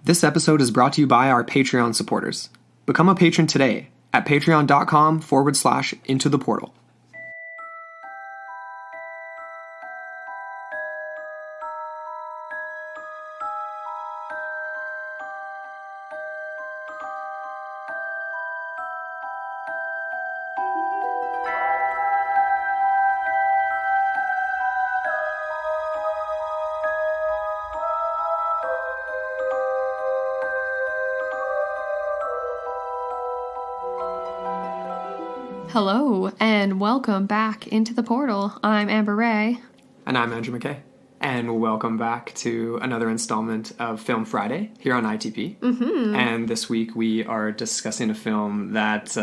This episode is brought to you by our Patreon supporters. Become a patron today at patreon.com/into the portal. Hello, and welcome back into the portal. I'm Amber Ray. And I'm Andrew McKay. And welcome back to another installment of Film Friday here on ITP. Mm-hmm. And this week we are discussing a film that,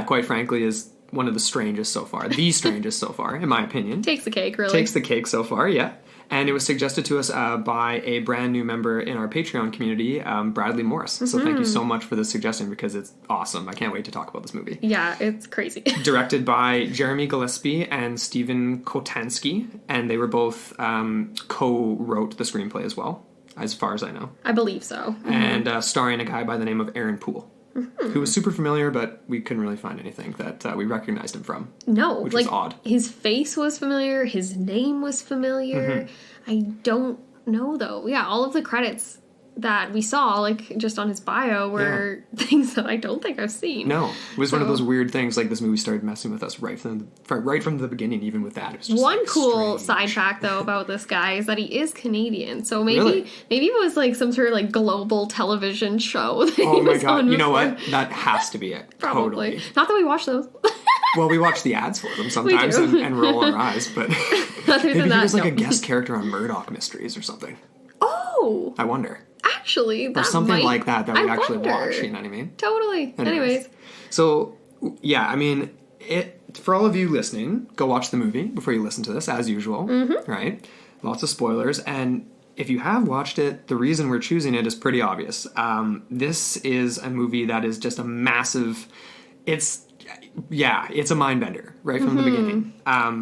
quite frankly, is one of the strangest so far. The strangest so far, in my opinion. Takes the cake, really. Takes the cake so far, yeah. And it was suggested to us by a brand new member in our Patreon community, Bradley Morris. So thank you so much for the suggestion because it's awesome. I can't wait to talk about this movie. Yeah, it's crazy. Directed by Jeremy Gillespie and Steven Kotansky. And they were both co-wrote the screenplay as well, as far as I know. I believe so. Mm-hmm. And starring a guy by the name of Aaron Poole. Mm-hmm. Who was super familiar, but we couldn't really find anything that we recognized him from. No. Which was odd. His face was familiar. His name was familiar. Mm-hmm. I don't know, though. Yeah, all of the credits that we saw, just on his bio, were things that I don't think I've seen. No. It was one of those weird things, this movie started messing with us right from the beginning, even with that. It was just one cool side fact, though, about this guy is that he is Canadian. So maybe it was, some sort of, global television show that oh, my God. You know what? That has to be it. Probably. Totally. Not that we watch those. Well, we watch the ads for them sometimes and roll our eyes, but maybe he was a guest character on Murdoch Mysteries or something. Oh! I wonder. Actually, that or something might, that we actually watch, you know what I mean? Totally. Anyways. So, yeah, I mean, for all of you listening, go watch the movie before you listen to this, as usual, right? Lots of spoilers, and if you have watched it, the reason we're choosing it is pretty obvious. This is a movie that is just a massive... It's a mind bender right from the beginning.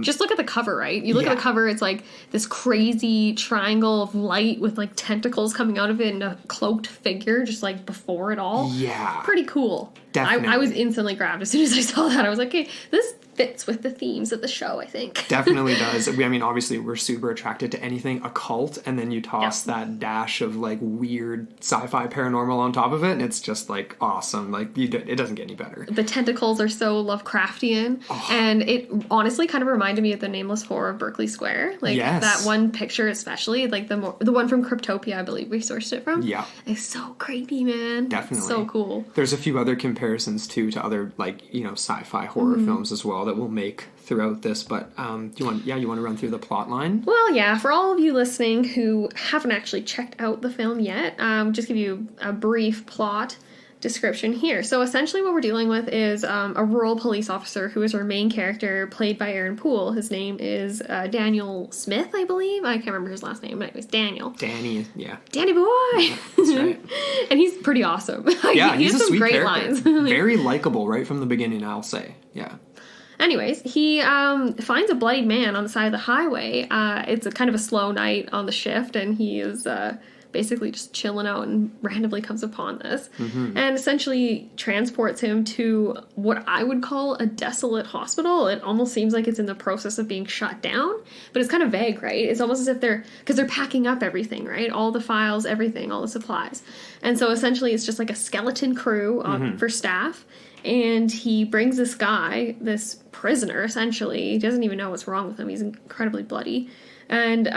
Just look at the cover, right? You look at the cover, it's this crazy triangle of light with tentacles coming out of it and a cloaked figure just before it all. Yeah. Pretty cool. Definitely. I was instantly grabbed as soon as I saw that. I was like, hey, this fits with the themes of the show, I think. Definitely does. I mean, obviously, we're super attracted to anything occult, and then you toss that dash of, weird sci-fi paranormal on top of it, and it's just, awesome. It doesn't get any better. The tentacles are so Lovecraftian, and it honestly kind of reminded me of the Nameless Horror of Berkeley Square. That one picture especially, the one from Cryptopia, I believe we sourced it from. Yeah. It's so creepy, man. Definitely. So cool. There's a few other comparisons, too, to other, sci-fi horror films as well that we'll make throughout this, but do you want to run through the plot line? Well, yeah, for all of you listening who haven't actually checked out the film yet, just give you a brief plot description here. So essentially what we're dealing with is a rural police officer who is our main character, played by Aaron Poole. His name is Daniel Smith, I believe. I can't remember his last name, but it was Daniel. Danny, yeah. Danny boy! Yeah, that's right. And he's pretty awesome. Yeah, he he's has a some sweet great character. lines. Very likable right from the beginning, I'll say. Yeah. Anyways, he finds a bloodied man on the side of the highway. It's a kind of a slow night on the shift, and he is basically just chilling out and randomly comes upon this. Mm-hmm. And essentially transports him to what I would call a desolate hospital. It almost seems like it's in the process of being shut down, but it's kind of vague, right? It's almost as if they're packing up everything, right? All the files, everything, all the supplies. And so essentially it's just a skeleton crew for staff. And he brings this guy, this prisoner, essentially. He doesn't even know what's wrong with him. He's incredibly bloody. And,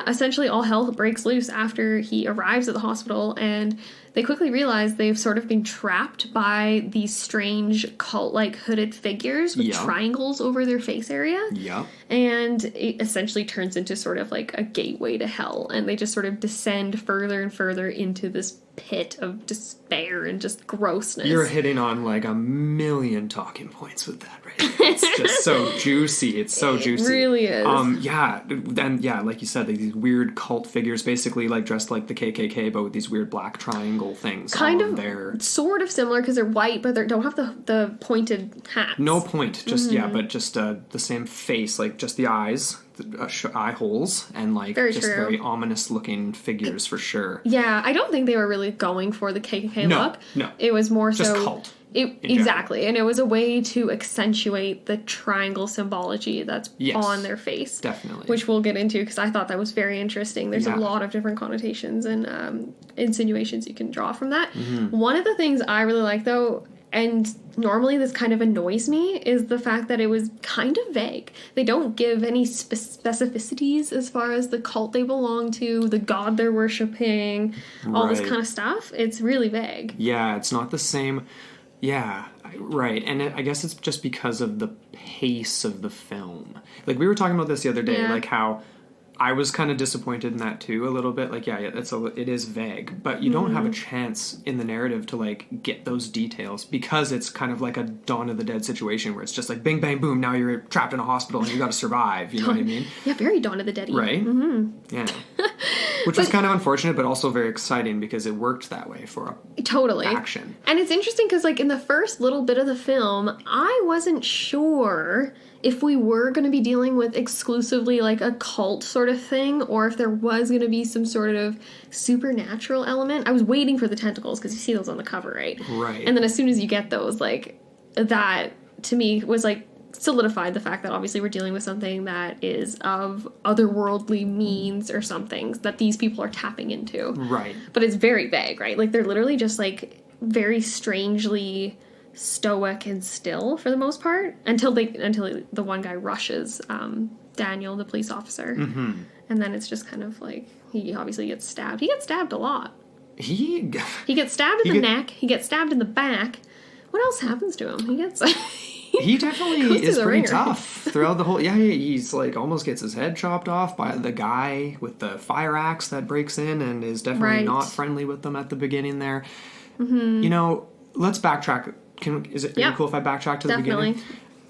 essentially all hell breaks loose after he arrives at the hospital. And they quickly realize they've sort of been trapped by these strange cult-like hooded figures with triangles over their face area. Yeah. And it essentially turns into sort of a gateway to hell. And they just sort of descend further and further into this pit of despair and just grossness. You're hitting on a million talking points with that, right? It's just so juicy. It's so juicy. It really is. Like you said, these weird cult figures, basically dressed like the KKK, but with these weird black triangle things. Sort of similar because they're white, but they don't have the pointed hats. No point. Just but just the same face, just the eyes. eye holes and like Very just true. very ominous looking figures for sure. Yeah, I don't think they were really going for the KKK look. No. It was more Just so cult. Exactly, and it was a way to accentuate the triangle symbology that's on their face. Definitely. Which we'll get into because I thought that was very interesting. There's a lot of different connotations and insinuations you can draw from that. One of the things I really like, though, and normally this kind of annoys me, is the fact that it was kind of vague. They don't give any specificities as far as the cult they belong to, the god they're worshipping, all this kind of stuff. It's really vague. Yeah, it's not the same. Yeah, right. And I guess it's just because of the pace of the film. Like, we were talking about this the other day, like how I was kind of disappointed in that too, a little bit. Like, it is vague, but you don't have a chance in the narrative to like get those details because it's kind of like a Dawn of the Dead situation where it's just like bing, bang, boom. Now you're trapped in a hospital and you got to survive. You know what I mean? Yeah, very Dawn of the Dead. Right? Yeah. Which was kind of unfortunate, but also very exciting because it worked that way for action. And it's interesting because, like, in the first little bit of the film, I wasn't sure if we were going to be dealing with exclusively, like, a cult sort of thing, or if there was going to be some sort of supernatural element. I was waiting for the tentacles, because you see those on the cover, right? Right. And then as soon as you get those, like, that, to me, was, like, solidified the fact that obviously we're dealing with something that is of otherworldly means or something that these people are tapping into. Right. But it's very vague, right? Like, they're literally just, like, very strangely stoic and still for the most part until the one guy rushes Daniel, the police officer. And then it's just kind of like he obviously gets stabbed. He gets stabbed a lot. He gets stabbed in the neck. He gets stabbed in the back. What else happens to him? He definitely is pretty tough throughout the whole... Yeah, he's like almost gets his head chopped off by the guy with the fire axe that breaks in and is definitely not friendly with them at the beginning there. You know, let's backtrack. Is it cool if I backtrack to the beginning?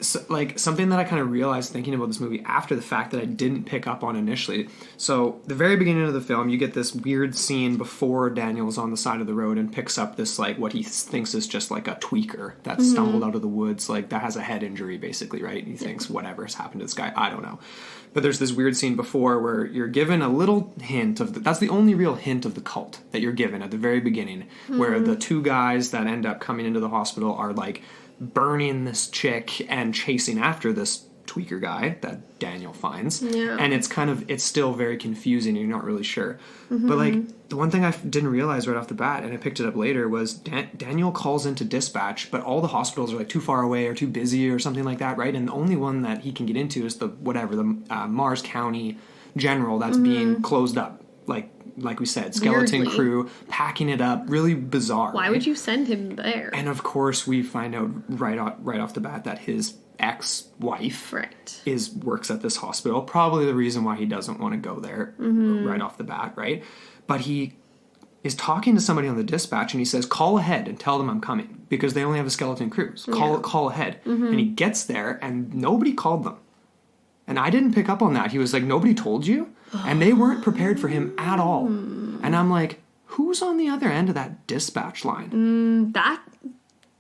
So, like, something that I kind of realized thinking about this movie after the fact that I didn't pick up on initially. So, the very beginning of the film, you get this weird scene before Daniel's on the side of the road and picks up this, like, what he thinks is just, like, a tweaker that stumbled out of the woods, like, that has a head injury, basically, right? He thinks whatever has happened to this guy. I don't know. But there's this weird scene before where you're given a little hint of... that's the only real hint of the cult that you're given at the very beginning, where the two guys that end up coming into the hospital are, like, burning this chick and chasing after this tweaker guy that Daniel finds. And it's still very confusing and you're not really sure. But, like, the one thing I didn't realize right off the bat, and I picked it up later, was Daniel calls into dispatch, but all the hospitals are, like, too far away or too busy or something like that, right? And the only one that he can get into is the Mars County General that's being closed up. Like we said, skeleton crew, packing it up, really bizarre. Why would you send him there? And of course, we find out right off the bat that his ex-wife works at this hospital. Probably the reason why he doesn't want to go there right off the bat, right? But he is talking to somebody on the dispatch and he says, call ahead and tell them I'm coming because they only have a skeleton crew. So call ahead. And he gets there and nobody called them. And I didn't pick up on that. He was like, nobody told you? And they weren't prepared for him at all. And I'm like, who's on the other end of that dispatch line?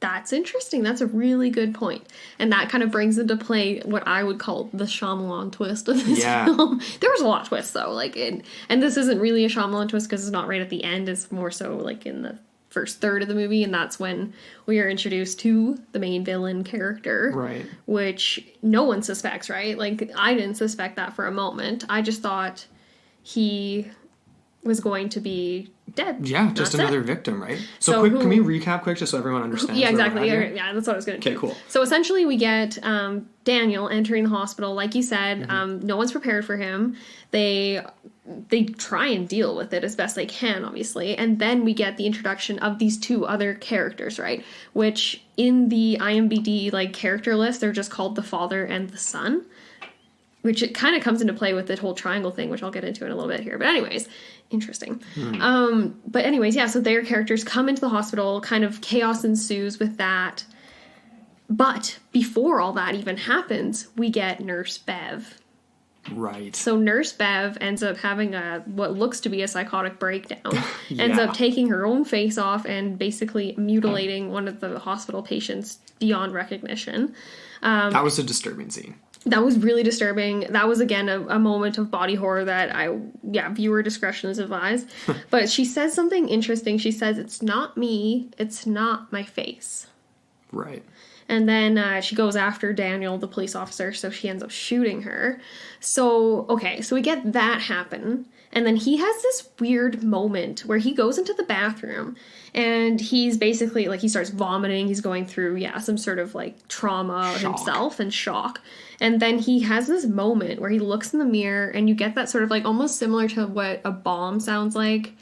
That's interesting. That's a really good point. And that kind of brings into play what I would call the Shyamalan twist of this film. There was a lot of twists, though. And this isn't really a Shyamalan twist because it's not right at the end. It's more so like in the first third of the movie, and that's when we are introduced to the main villain character, right? Which no one suspects, right? Like, I didn't suspect that for a moment. I just thought he was going to be dead. Yeah, just another victim, right? So quick, can we recap quick just so everyone understands? Yeah, exactly. Yeah, that's what I was going to do. Okay, cool. So essentially we get Daniel entering the hospital. Like you said, no one's prepared for him. They try and deal with it as best they can, obviously. And then we get the introduction of these two other characters, right? Which in the IMDb character list, they're just called the father and the son. Which it kind of comes into play with the whole triangle thing, which I'll get into in a little bit here. But anyways, interesting. But anyways, yeah, so their characters come into the hospital, kind of chaos ensues with that. But before all that even happens, we get Nurse Bev. Right. So Nurse Bev ends up having what looks to be a psychotic breakdown. Ends up taking her own face off and basically mutilating one of the hospital patients beyond recognition. That was a disturbing scene. That was really disturbing. That was, again, a moment of body horror that viewer discretion is advised. But she says something interesting. She says, "It's not me. It's not my face." Right. And then she goes after Daniel, the police officer, so she ends up shooting her. So we get that happen. And then he has this weird moment where he goes into the bathroom and he's basically, like, he starts vomiting. He's going through, some sort of, like, trauma himself and shock. And then he has this moment where he looks in the mirror and you get that sort of, like, almost similar to what a bomb sounds like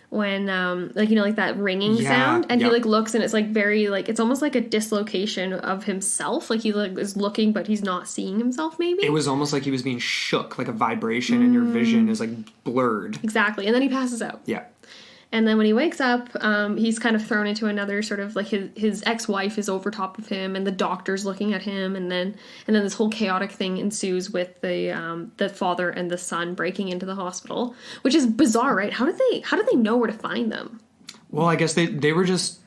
when, like that ringing sound. And he, like, looks and it's, like, very, like, it's almost like a dislocation of himself. Like, he, like, is looking, but he's not seeing himself, maybe. It was almost like he was being shook, like a vibration, and your vision is, like, blurred. Exactly. And then he passes out. Yeah. And then when he wakes up, he's kind of thrown into another sort of, like, his ex-wife is over top of him, and the doctor's looking at him, and then this whole chaotic thing ensues with the father and the son breaking into the hospital, which is bizarre, right? How did they know where to find them? Well, I guess they were just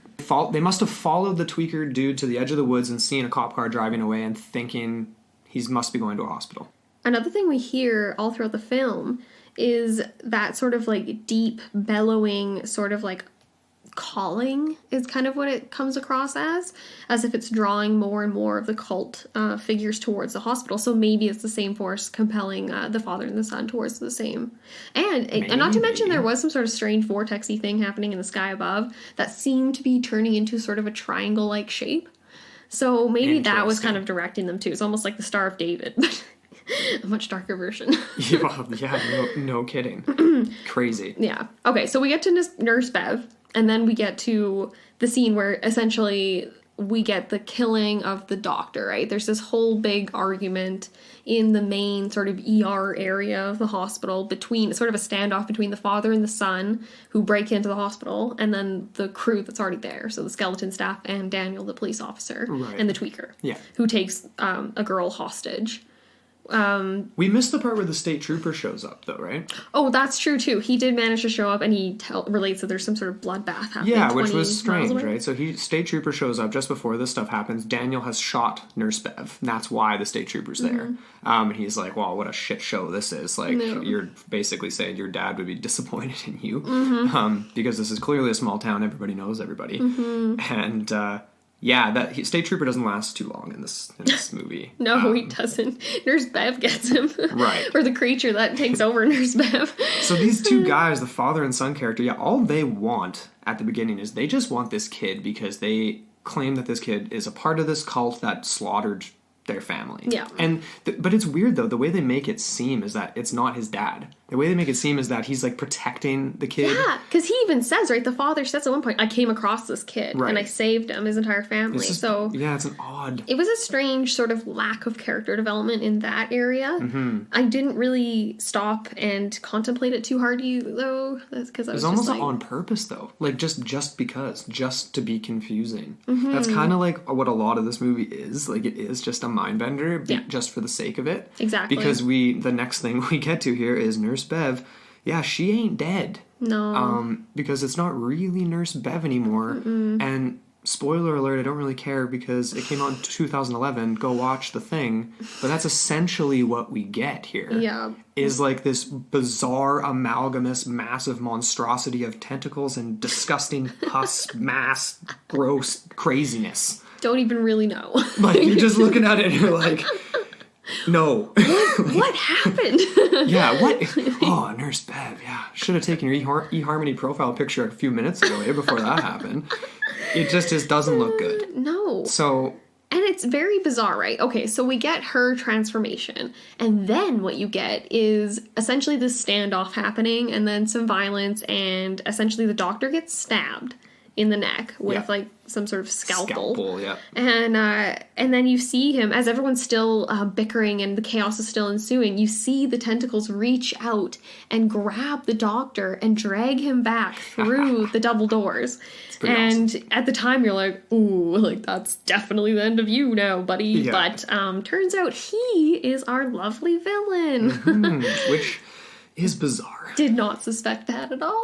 they must have followed the tweaker dude to the edge of the woods and seen a cop car driving away and thinking he must be going to a hospital. Another thing we hear all throughout the film is that sort of, like, deep, bellowing, sort of, like, calling is kind of what it comes across as if it's drawing more and more of the cult figures towards the hospital. So maybe it's the same force compelling the father and the son towards the same. And not to mention there was some sort of strange vortex-y thing happening in the sky above that seemed to be turning into sort of a triangle-like shape. So maybe that was kind of directing them too. It's almost like the Star of David, but a much darker version. No kidding. Crazy. Yeah. Okay, so we get to Nurse Bev, and then we get to the scene where essentially we get the killing of the doctor, right? There's this whole big argument in the main sort of ER area of the hospital between, sort of a standoff between the father and the son who break into the hospital, and then the crew that's already there. So the skeleton staff and Daniel, the police officer, and the tweaker, who takes a girl hostage. We missed the part where the state trooper shows up, though, right? Oh, that's true, too. He did manage to show up, and he relates that there's some sort of bloodbath happening. Yeah, which was strange, right? So state trooper shows up just before this stuff happens. Daniel has shot Nurse Bev, and that's why the state trooper's there. And he's like, well, what a shit show this is. Like, you're basically saying your dad would be disappointed in you. Because this is clearly a small town. Everybody knows everybody. And, that state trooper doesn't last too long in this movie. No, he doesn't. Nurse Bev gets him. Right. Or the creature that takes over Nurse Bev. So these two guys, the father and son character, all they want at the beginning is they just want this kid because they claim that this kid is a part of this cult that slaughtered their family. Yeah. But it's weird, though. The way they make it seem is that it's not his dad. The way they make it seem is that he's, like, protecting the kid. Yeah, because he even says, right, the father says at one point, I came across this kid, and I saved him, his entire family. It's an odd... It was a strange sort of lack of character development in that area. I didn't really stop and contemplate it too hard, though. That's because I was almost like... on purpose, though. Like, just because. Just to be confusing. That's kind of like what a lot of this movie is. Like, it is just a mind-bender, just for the sake of it. Exactly. Because the next thing we get to here is Nurse Bev. Yeah, she ain't dead. No. Because it's not really Nurse Bev anymore. And spoiler alert, I don't really care because it came out in 2011. Go watch The Thing. But that's essentially what we get here. Yeah. Is like this bizarre, amalgamous, massive monstrosity of tentacles and disgusting pus, mass, gross craziness. Don't even really know. Like, you're just looking at it and you're like... No. What happened? Yeah, what? Oh, Nurse Bev, yeah. Should have taken your eHarmony profile picture a few minutes ago, before that happened. It just doesn't look good. No. So... And it's very bizarre, right? Okay, so we get her transformation, and then what you get is essentially this standoff happening, and then some violence, and essentially the doctor gets stabbed in the neck with like some sort of scalpel. And then you see him as everyone's still bickering and the chaos is still ensuing. You see the tentacles reach out and grab the doctor and drag him back through the double doors. And awesome. At the time you're like, ooh, like that's definitely the end of you now, buddy. Yeah. But turns out he is our lovely villain, which is bizarre. Did not suspect that at all.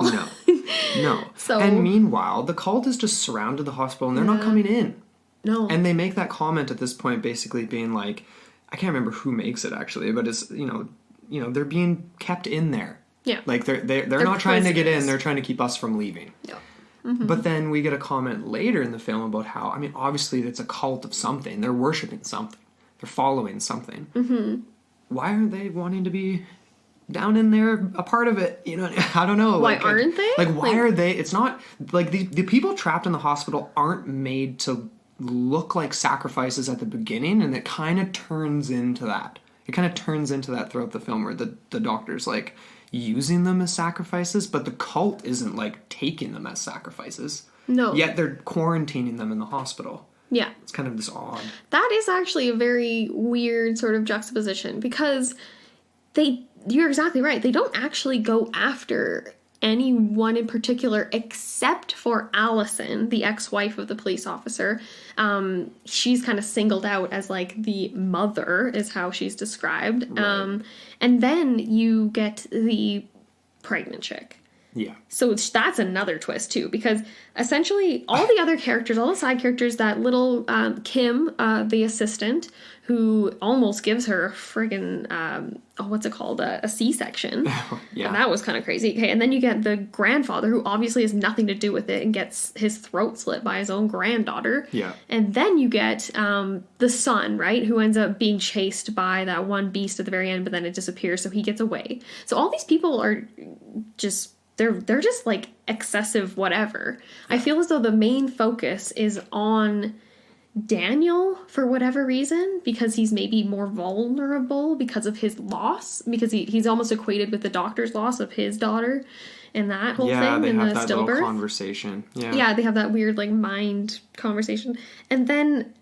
No. And meanwhile, the cult has just surrounded the hospital and they're not coming in. No. And they make that comment at this point basically being like, I can't remember who makes it actually, but it's, they're being kept in there. Yeah. Like they're not trying to get in, prisoners. they're trying to keep us from leaving. Yeah. But then we get a comment later in the film about how, obviously it's a cult of something. They're worshiping something. They're following something. Mm-hmm. Why aren't they wanting to be down in there, a part of it? I don't know. Why aren't they? Like, why are they? It's not, like, the people trapped in the hospital aren't made to look like sacrifices at the beginning, and it kind of turns into that. It kind of turns into that throughout the film where the doctor's, like, using them as sacrifices, but the cult isn't, like, taking them as sacrifices. No. Yet they're quarantining them in the hospital. Yeah. It's kind of this odd. That is actually a very weird sort of juxtaposition, because you're exactly right. They don't actually go after anyone in particular except for Allison, the ex-wife of the police officer. She's kind of singled out as like the mother, is how she's described. Right. And then you get the pregnant chick. Yeah. So that's another twist too, because essentially all the other characters, all the side characters, that little Kim, the assistant, who almost gives her a friggin' what's it called, a C-section. Yeah. And that was kind of crazy. Okay, and then you get the grandfather, who obviously has nothing to do with it, and gets his throat slit by his own granddaughter. Yeah. And then you get the son, right, who ends up being chased by that one beast at the very end, but then it disappears, so he gets away. So all these people are just... They're just, like, excessive whatever. I feel as though the main focus is on Daniel for whatever reason, because he's maybe more vulnerable because of his loss, because he's almost equated with the doctor's loss of his daughter and that whole thing in the stillbirth. Yeah, they have that little conversation. Yeah, they have that weird, like, mind conversation. And then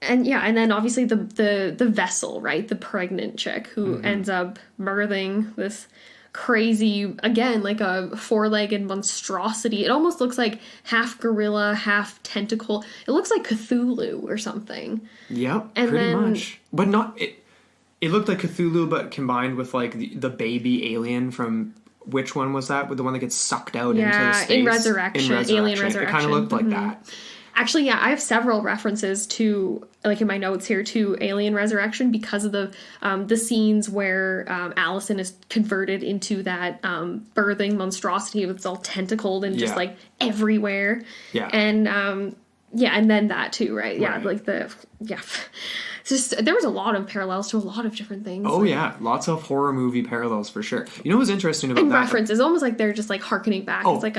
obviously the vessel, right? The pregnant chick who ends up birthing this crazy, again, like a four-legged monstrosity. It almost looks like half gorilla, half tentacle. It looks like Cthulhu or something. Yep, and pretty much. But not... It looked like Cthulhu, but combined with, like, the baby alien from... Which one was that? With the one that gets sucked out into the space? In Resurrection. Alien Resurrection. It kind of looked like that. Actually, yeah, I have several references to, like, in my notes here, to Alien Resurrection, because of the scenes where Allison is converted into that birthing monstrosity. It's all tentacled and just, like, everywhere. Yeah. And, and then that too, right? Yeah, right. Just, there was a lot of parallels to a lot of different things. Oh, yeah. Lots of horror movie parallels, for sure. You know what's interesting about and that? References. Almost like they're just, like, harkening back. It's like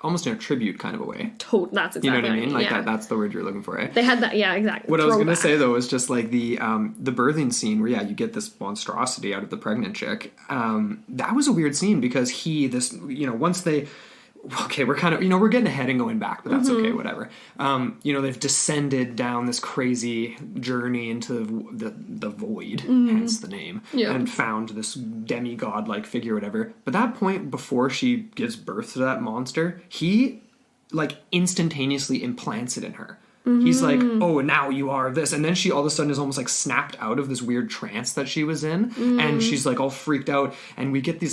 almost in a tribute kind of a way. That's exactly you know what I mean? Like yeah. that's the word you're looking for, right? They had that, yeah, exactly. What I was going to say, though, is just like the birthing scene where, you get this monstrosity out of the pregnant chick. That was a weird scene because once they... Okay, we're kind of, we're getting ahead and going back, but that's okay, whatever. They've descended down this crazy journey into the void, hence the name, and found this demigod-like figure, whatever. But that point, before she gives birth to that monster, he, like, instantaneously implants it in her. He's like, oh, now you are this. And then she all of a sudden is almost, like, snapped out of this weird trance that she was in, and she's, like, all freaked out, and we get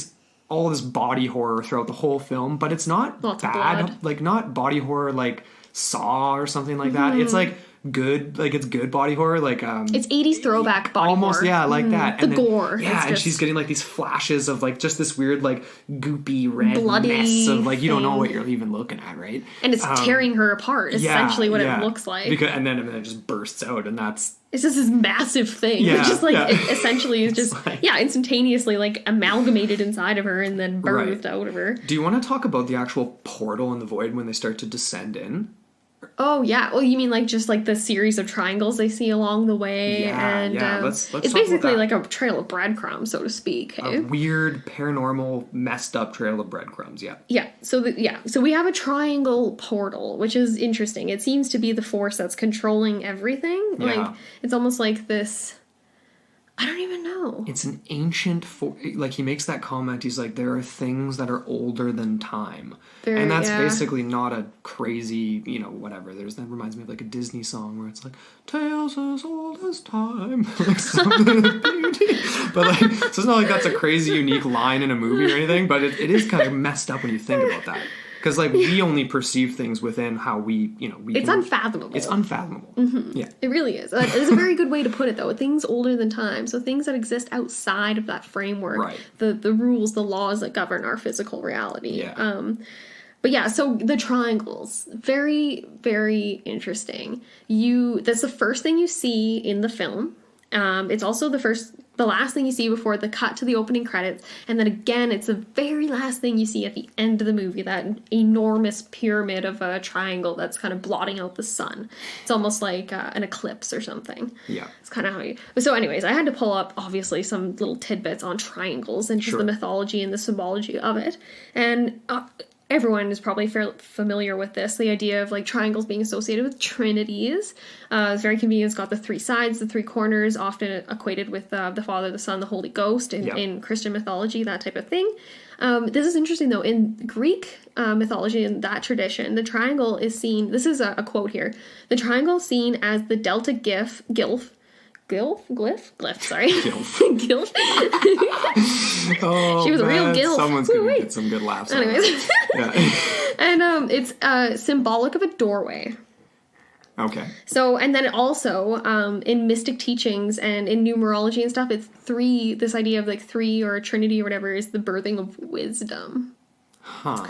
all this body horror throughout the whole film, but it's not bad, like, not body horror like Saw or something like that. It's like good, like, it's good body horror, like it's 80s throwback body almost horror. Yeah, like that. And gore. Yeah, and she's getting, like, these flashes of, like, just this weird, like, goopy red bloody mess of, like, you don't know what you're even looking at, right? And it's tearing her apart, essentially what it looks like. And then it just bursts out, and that's... It's just this massive thing. Yeah, just, like, it essentially is just, instantaneously, like, amalgamated inside of her and then birthed out of her. Do you want to talk about the actual portal in the void when they start to descend in? Oh, yeah. Well, you mean, like, just, like, the series of triangles they see along the way? Let's it's basically like a trail of breadcrumbs, so to speak. A weird, paranormal, messed up trail of breadcrumbs, Yeah, so we have a triangle portal, which is interesting. It seems to be the force that's controlling everything. Yeah. Like, it's almost like this... I don't even know. It's an ancient... like, he makes that comment, he's like, there are things that are older than time. And that's basically not a crazy, whatever. That reminds me of, like, a Disney song where it's like, tales as old as time. Like, something but, like, so it's not like that's a crazy, unique line in a movie or anything, but it is kind of messed up when you think about that. Because, like, we only perceive things within how we It's unfathomable. It's unfathomable. Yeah. It really is. It's a very good way to put it, though. Things older than time. So things that exist outside of that framework. Right. The rules, the laws that govern our physical reality. Yeah. But yeah, so the triangles, very, very interesting. That's the first thing you see in the film. It's also the last thing you see before the cut to the opening credits. And then again, it's the very last thing you see at the end of the movie, that enormous pyramid of a triangle that's kind of blotting out the sun. It's almost like an eclipse or something. Yeah. It's kind of how you... So anyways, I had to pull up, obviously, some little tidbits on triangles and just the mythology and the symbology of it. And... everyone is probably familiar with this, the idea of like triangles being associated with trinities. It's very convenient. It's got the three sides, the three corners, often equated with the Father, the Son, the Holy Ghost in Christian mythology, that type of thing. This is interesting, though. In Greek mythology, in that tradition, the triangle is seen, this is a quote here, the triangle is seen as the delta glyph, sorry. Gilf. Oh, she was a real gilf. Someone's going to get some good laughs. Anyways. Yeah. And it's symbolic of a doorway. Okay. So, and then also, in mystic teachings and in numerology and stuff, it's three, this idea of like three or a trinity or whatever is the birthing of wisdom. Huh.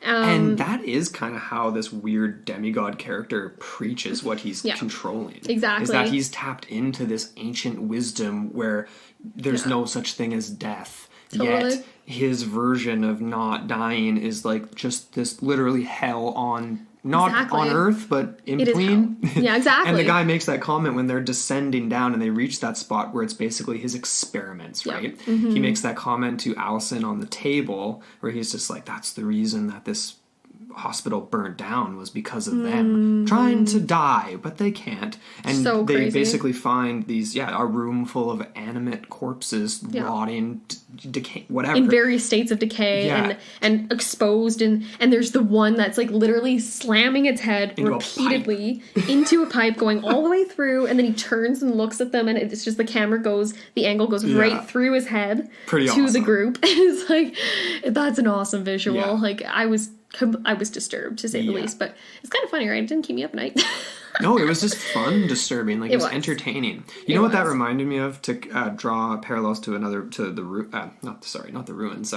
And that is kind of how this weird demigod character preaches what he's controlling. Exactly. Is that he's tapped into this ancient wisdom where there's no such thing as death. Totally. Yet his version of not dying is like just this literally hell on... Not on Earth, but in between. Yeah, exactly. And the guy makes that comment when they're descending down and they reach that spot where it's basically his experiments, right? He makes that comment to Allison on the table where he's just like, that's the reason that this hospital burnt down was because of them trying to die, but they can't. And so they crazy. Basically find these, a room full of animate corpses rotting, decay, whatever. In various states of decay and exposed. And there's the one that's like literally slamming its head into repeatedly into a pipe going all the way through. And then he turns and looks at them and it's just the angle goes right through his head to the group. And it's like, that's an awesome visual. Yeah. Like I was disturbed, to say the least, but it's kind of funny, right? It didn't keep me up at night. No, it was just fun, disturbing. Like, it was entertaining. You know what that reminded me of? To draw parallels to the ruins,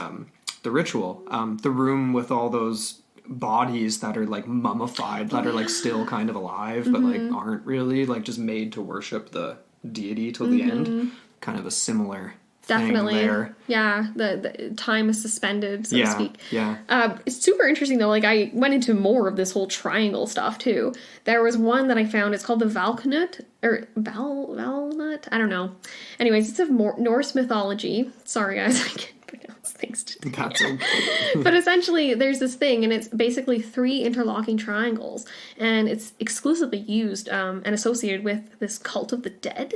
the ritual, the room with all those bodies that are like mummified, that are like still kind of alive, but like aren't really, like just made to worship the deity till the end. Kind of a similar Definitely. There. Yeah, the time is suspended, so to speak. Yeah. It's super interesting, though. Like, I went into more of this whole triangle stuff, too. There was one that I found. It's called the Valknut, or Valnut? I don't know. Anyways, it's of Norse mythology. Sorry, guys, I can't pronounce things today. That's okay. But essentially, there's this thing, and it's basically 3 interlocking triangles, and it's exclusively used and associated with this cult of the dead.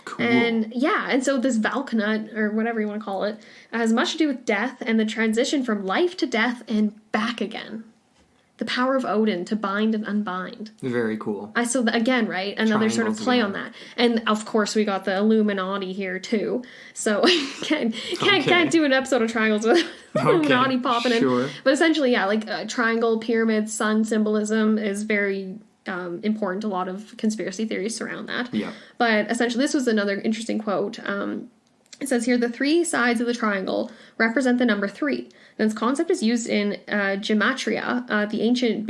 Cool. And so this Valknut, or whatever you want to call it, has much to do with death and the transition from life to death and back again. The power of Odin to bind and unbind. Very cool. Again, right? Another sort of play on that. And of course, we got the Illuminati here too. So can't do an episode of triangles with Illuminati popping in. But essentially, like triangle, pyramid, sun symbolism is very important. A lot of conspiracy theories surround that. Yeah. But essentially, this was another interesting quote. It says here, the 3 sides of the triangle represent the number 3. And this concept is used in gematria, the ancient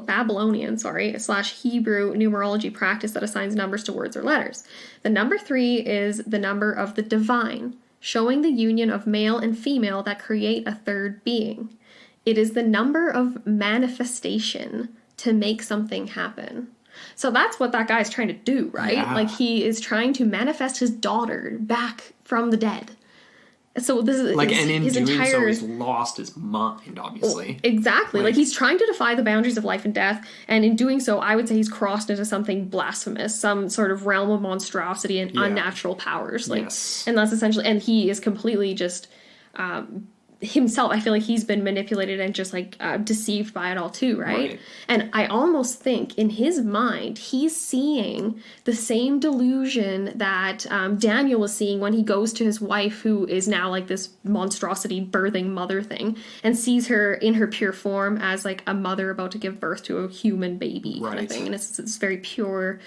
Babylonian, / Hebrew numerology practice that assigns numbers to words or letters. The number 3 is the number of the divine, showing the union of male and female that create a third being. It is the number of manifestation to make something happen. So that's what that guy's trying to do, right? Yeah. Like, he is trying to manifest his daughter back from the dead. So this is like, and in doing so, he's lost his mind, obviously. Exactly. Like, he's trying to defy the boundaries of life and death, and in doing so, I would say he's crossed into something blasphemous, some sort of realm of monstrosity and unnatural powers. Like, and that's essentially, and he is completely just himself, I feel like he's been manipulated and just like deceived by it all too, right? And I almost think in his mind he's seeing the same delusion that Daniel was seeing when he goes to his wife, who is now like this monstrosity birthing mother thing, and sees her in her pure form as like a mother about to give birth to a human baby kind of thing. And it's this very pure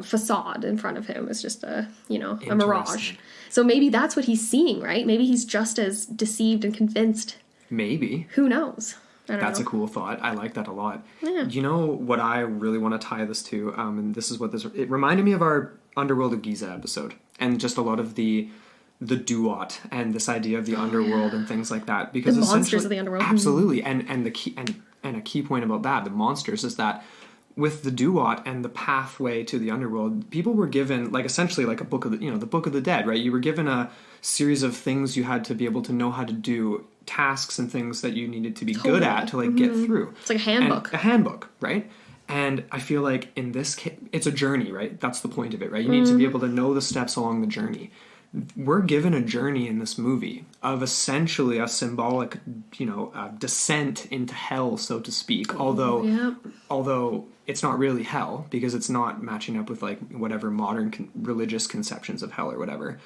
facade in front of him. It's just a mirage. So maybe that's what he's seeing, right? Maybe he's just as deceived and convinced. Maybe. Who knows? I don't know. A cool thought. I like that a lot. Yeah. You know what I really want to tie this to? And this is what it reminded me of our Underworld of Giza episode, and just a lot of the duat and this idea of the underworld and things like that. Because the monsters of the underworld. Absolutely. And the key and a key point about that, the monsters, is that with the duat and the pathway to the underworld, people were given like essentially like a book of the book of the dead, right? You were given a series of things you had to be able to know how to do, tasks and things that you needed to be good at to like get through. It's like a handbook. And a handbook, right? And I feel like in this case, it's a journey, right? That's the point of it, right? You need to be able to know the steps along the journey. We're given a journey in this movie of essentially a symbolic, descent into hell, so to speak. Although it's not really hell, because it's not matching up with like whatever modern religious conceptions of hell or whatever.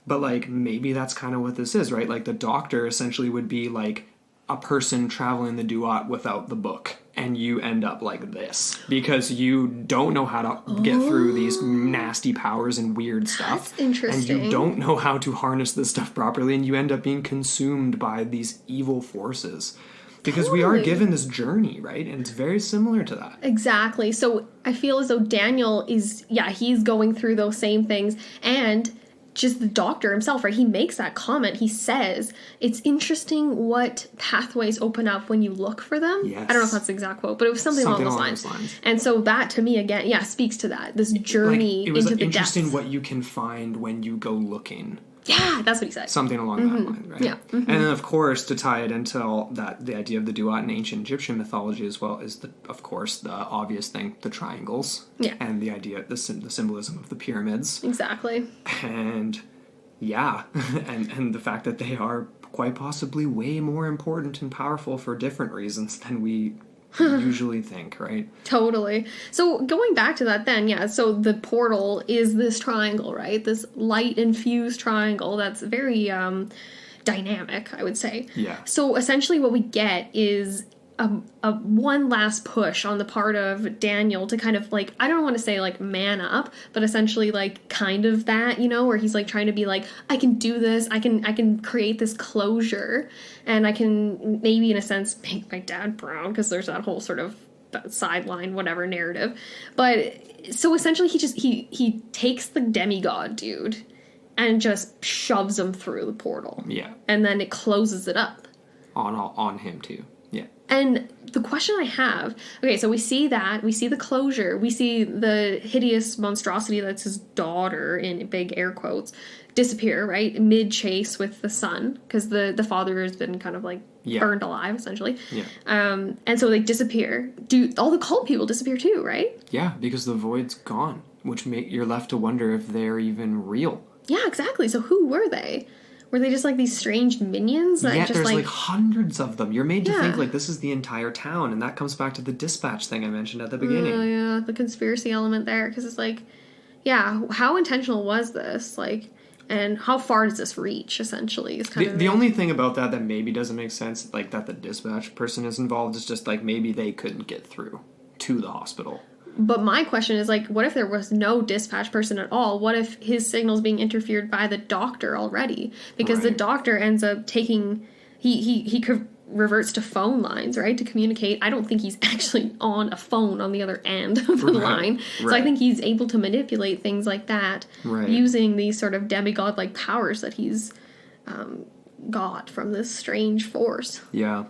But like maybe that's kind of what this is, right? Like the doctor essentially would be like a person traveling the duat without the book, and you end up like this because you don't know how to get through these nasty powers and weird stuff. That's interesting. And you don't know how to harness this stuff properly, and you end up being consumed by these evil forces. Because we are given this journey, right? And it's very similar to that. Exactly. So I feel as though Daniel he's going through those same things, and just the doctor himself, right? He makes that comment. He says, it's interesting what pathways open up when you look for them. Yes. I don't know if that's the exact quote, but it was something along those lines. And so that, to me, again, speaks to that. This journey into the depths. It was interesting what you can find when you go looking. Yeah, that's what he said. Something along that line, right? Yeah. And then, of course, to tie it into all that, the idea of the duat in ancient Egyptian mythology as well is, the obvious thing, the triangles. Yeah. And the idea, the symbolism of the pyramids. Exactly. And, and the fact that they are quite possibly way more important and powerful for different reasons than we usually think, right? Totally. So going back to that then, so the portal is this triangle, right? This light-infused triangle that's very dynamic, I would say. Yeah. So essentially what we get is a one last push on the part of Daniel to kind of like, I don't want to say like man up, but essentially like kind of that, where he's like trying to be like, I can do this, I can create this closure, and I can maybe in a sense make my dad proud, because there's that whole sort of sideline whatever narrative. But so essentially he takes the demigod dude and just shoves him through the portal. Yeah. And then it closes it up. On him too. Yeah. And the question I have, so we see the closure, we see the hideous monstrosity that's his daughter, in big air quotes, disappear, right? Mid-chase with the son, because the father has been kind of like burned alive, essentially. Yeah. And so they disappear. Do all the cult people disappear too, right? Yeah, because the void's gone, which you're left to wonder if they're even real. Yeah, exactly. So who were they? Were they just like these strange minions? That just there's like hundreds of them. You're made to think like this is the entire town, and that comes back to the dispatch thing I mentioned at the beginning. Yeah, the conspiracy element there, because it's like, how intentional was this? Like, and how far does this reach, essentially? Is kind of the only thing about that maybe doesn't make sense, like that the dispatch person is involved, is just like maybe they couldn't get through to the hospital. But my question is, like, what if there was no dispatch person at all? What if his signal's being interfered by the doctor already? Because the doctor ends up taking... He reverts to phone lines, right, to communicate. I don't think he's actually on a phone on the other end of the line. So I think he's able to manipulate things like that using these sort of demigod-like powers that he's got from this strange force. Yeah.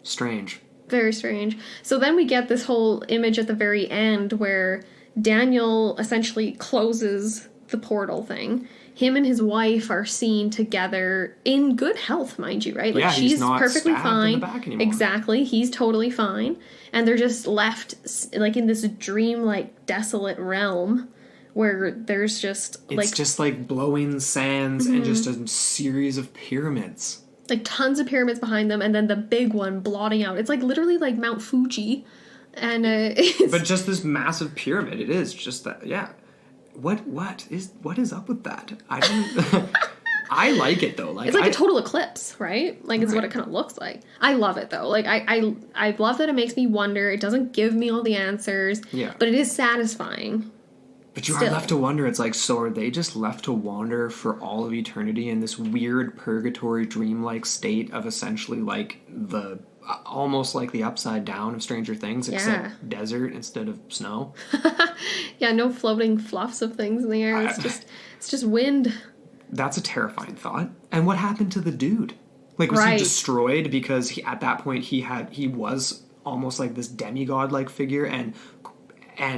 Strange. Very strange. So then we get this whole image at the very end where Daniel essentially closes the portal thing. Him and his wife are seen together in good health, mind you, right? Like she's not perfectly fine. In the back anymore. Exactly. He's totally fine. And they're just left like in this dream-like desolate realm where there's just it's just like blowing sands and just a series of pyramids. Like tons of pyramids behind them, and then the big one blotting out. It's like literally like Mount Fuji, and but just this massive pyramid. It is just that. Yeah. What is up with that? I don't. I like it though. Like it's like a total eclipse, right? Like it's what it kind of looks like. I love it though. Like I love that it makes me wonder. It doesn't give me all the answers. Yeah. But it is satisfying. But you are left to wonder. It's like, so are they just left to wander for all of eternity in this weird purgatory dreamlike state of essentially like the almost like the upside down of Stranger Things, except desert instead of snow? Yeah, no floating fluffs of things in the air. It's just wind. That's a terrifying thought. And what happened to the dude? Like, was he destroyed because at that point he was almost like this demigod-like figure and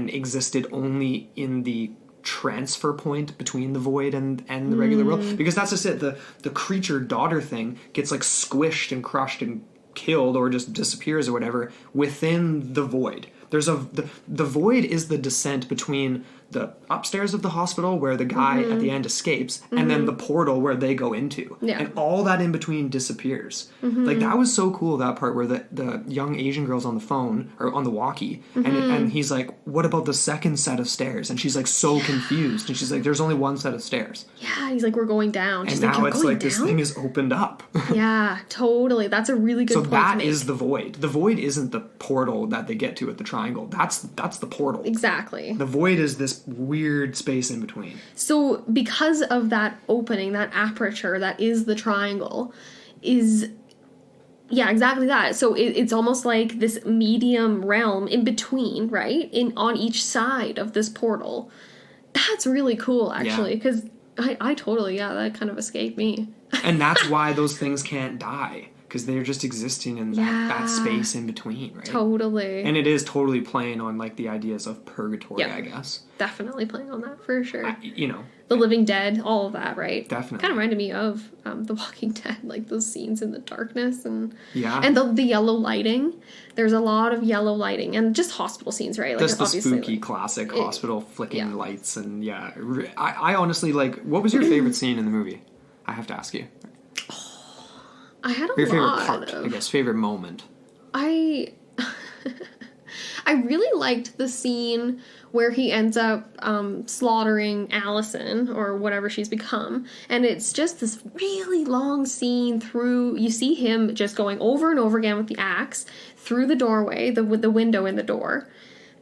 existed only in the transfer point between the void and the regular world? Because that's just it. The creature daughter thing gets like squished and crushed and killed or just disappears or whatever within the void. There's the void is the descent between the upstairs of the hospital where the guy at the end escapes and then the portal where they go into. Yeah. And all that in between disappears. Like that was so cool, that part where the young Asian girl's on the phone or on the walkie and he's like, what about the second set of stairs? And she's like so confused and she's like, there's only one set of stairs. Yeah, he's like, we're going down. She's and like, now it's like this thing is opened up. Yeah, totally. That's a really good point. So that is the void. The void isn't the portal that they get to at the triangle. That's the portal. Exactly. The void is this weird space in between. So because of that opening, that aperture that is the triangle, is exactly that. So it's almost like this medium realm in between, right? On each side of this portal. That's really cool, actually, because I totally, that kind of escaped me. And that's why those things can't die. Because they're just existing in that space in between, right? Totally. And it is totally playing on, like, the ideas of purgatory, I guess. Definitely playing on that, for sure. The Living Dead, all of that, right? Definitely. Kind of reminded me of The Walking Dead, like those scenes in the darkness and the yellow lighting. There's a lot of yellow lighting and just hospital scenes, right? Like, just the spooky, classic hospital flicking lights and, I honestly, like, what was your favorite scene in the movie? I have to ask you. I had your favorite part, I guess, favorite moment. I really liked the scene where he ends up slaughtering Allison, or whatever she's become, and it's just this really long scene through, you see him just going over and over again with the axe through the doorway, the window in the door,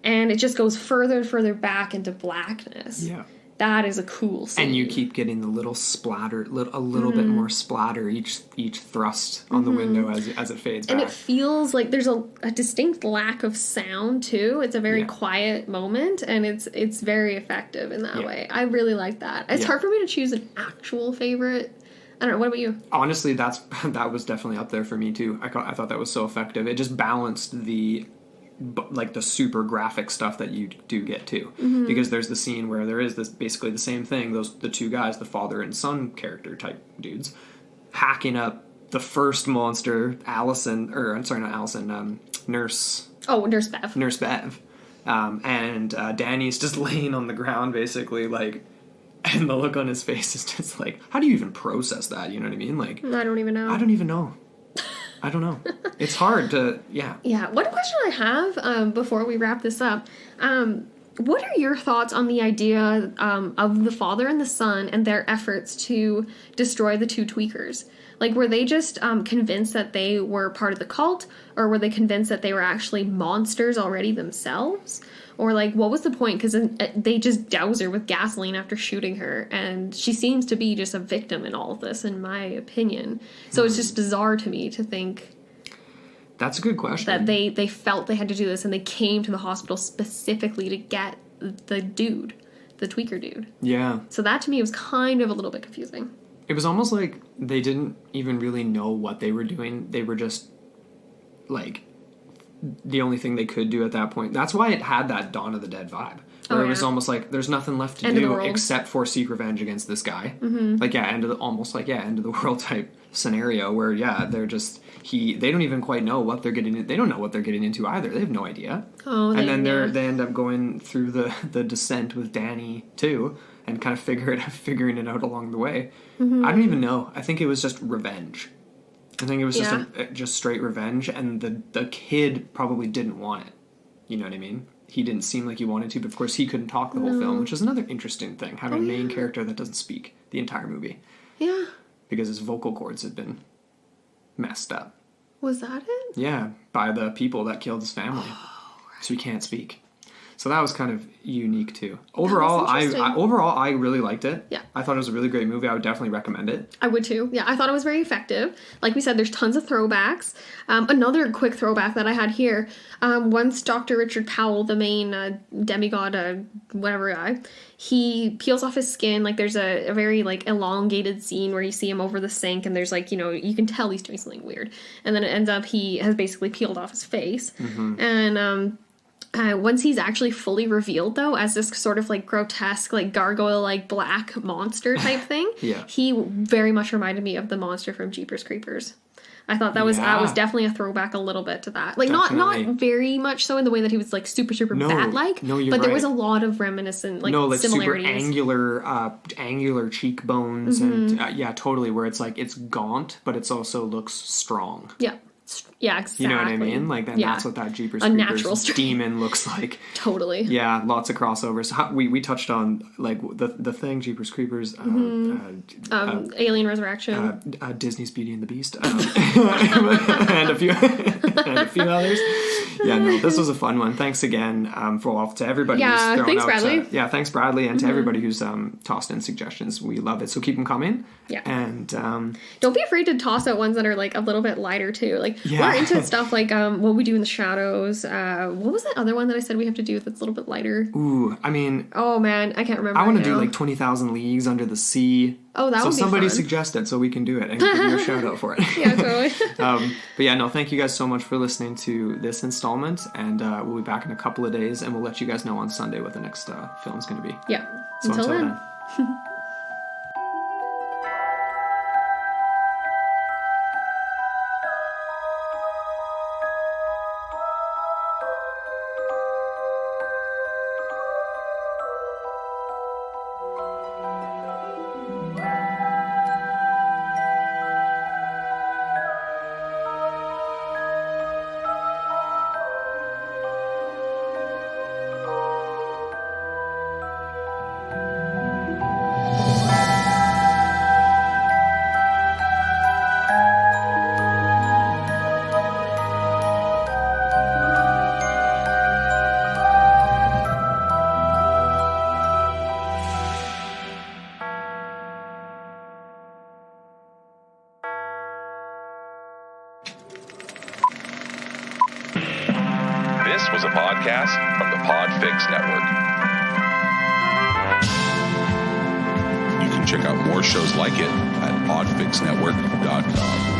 and it just goes further and further back into blackness. Yeah. That is a cool scene. And you keep getting the little splatter, a little bit more splatter each thrust on the window as it fades back. And it feels like there's a distinct lack of sound, too. It's a very quiet moment, and it's very effective in that way. I really like that. It's hard for me to choose an actual favorite. I don't know. What about you? Honestly, that was definitely up there for me, too. I thought that was so effective. It just balanced the super graphic stuff that you do get to, because there's the scene where there is this basically the same thing, the two guys, the father and son character type dudes, hacking up the first monster, Allison, or I'm sorry, not Allison, Nurse Bev, and Danny's just laying on the ground basically, like, and the look on his face is just like, how do you even process that? You know what I mean? Like, I don't even know. I don't know. It's hard to, Yeah, one question I have before we wrap this up, what are your thoughts on the idea of the father and the son and their efforts to destroy the two tweakers? Like, were they just convinced that they were part of the cult, or were they convinced that they were actually monsters already themselves? Or, like, what was the point? Because they just douse her with gasoline after shooting her, and she seems to be just a victim in all of this, in my opinion. So it's just bizarre to me to think... That's a good question. That they felt they had to do this, and they came to the hospital specifically to get the dude, the tweaker dude. Yeah. So that, to me, was kind of a little bit confusing. It was almost like they didn't even really know what they were doing. They were just, like... the only thing they could do at that point. That's why it had that Dawn of the Dead vibe. Where it was almost like there's nothing left to do except for seek revenge against this guy. Like, end of the world type scenario where they're just they don't even quite know what they're getting. They don't know what they're getting into either. They have no idea. Oh, and then they end up going through the descent with Danny too, and kind of figuring it out along the way. I don't even know. I think it was just revenge. I think it was just straight revenge, and the kid probably didn't want it. You know what I mean? He didn't seem like he wanted to, but of course he couldn't talk the whole film, which is another interesting thing, having a main character that doesn't speak the entire movie. Yeah. Because his vocal cords had been messed up. Was that it? Yeah, by the people that killed his family. Oh, right. So he can't speak. So that was kind of unique too. Overall, I really liked it. Yeah. I thought it was a really great movie. I would definitely recommend it. I would too. Yeah, I thought it was very effective. Like we said, there's tons of throwbacks. Another quick throwback that I had here. Once Dr. Richard Powell, the main demigod, whatever guy, he peels off his skin. Like there's a very like elongated scene where you see him over the sink, and there's like, you know, you can tell he's doing something weird. And then it ends up he has basically peeled off his face. And once he's actually fully revealed, though, as this sort of, like, grotesque, like, gargoyle-like black monster type thing, he very much reminded me of the monster from Jeepers Creepers. I thought that was definitely a throwback a little bit to that. Like, not very much so in the way that he was, like, super bat-like, but there was a lot of reminiscent, like, similarities. Super angular cheekbones, and, totally, where it's, like, it's gaunt, but it also looks strong. Yeah. Yeah, exactly. You know what I mean? Like, then that's what that Jeepers Creepers demon looks like. Totally. Yeah, lots of crossovers. We touched on, like, the thing, Jeepers Creepers. Alien Resurrection. Disney's Beauty and the Beast. And a few others. Yeah, no, this was a fun one. Thanks again to everybody who's thrown thanks, out. Bradley. Thanks, Bradley, and to everybody who's tossed in suggestions. We love it. So keep them coming. Yeah. And don't be afraid to toss out ones that are, like, a little bit lighter, too. Like, we're into stuff like What We Do in the Shadows. What was that other one that I said we have to do that's a little bit lighter? Ooh, I mean... Oh, man, I can't remember. I want to do, like, 20,000 Leagues Under the Sea. Oh, that would be So somebody fun. suggest it so we can do it and give you a shout out for it. Yeah, totally. But yeah, no, thank you guys so much for listening to this installment, and we'll be back in a couple of days, and we'll let you guys know on Sunday what the next film's going to be. Yeah. So until then. This was a podcast from the Podfix Network. You can check out more shows like it at podfixnetwork.com.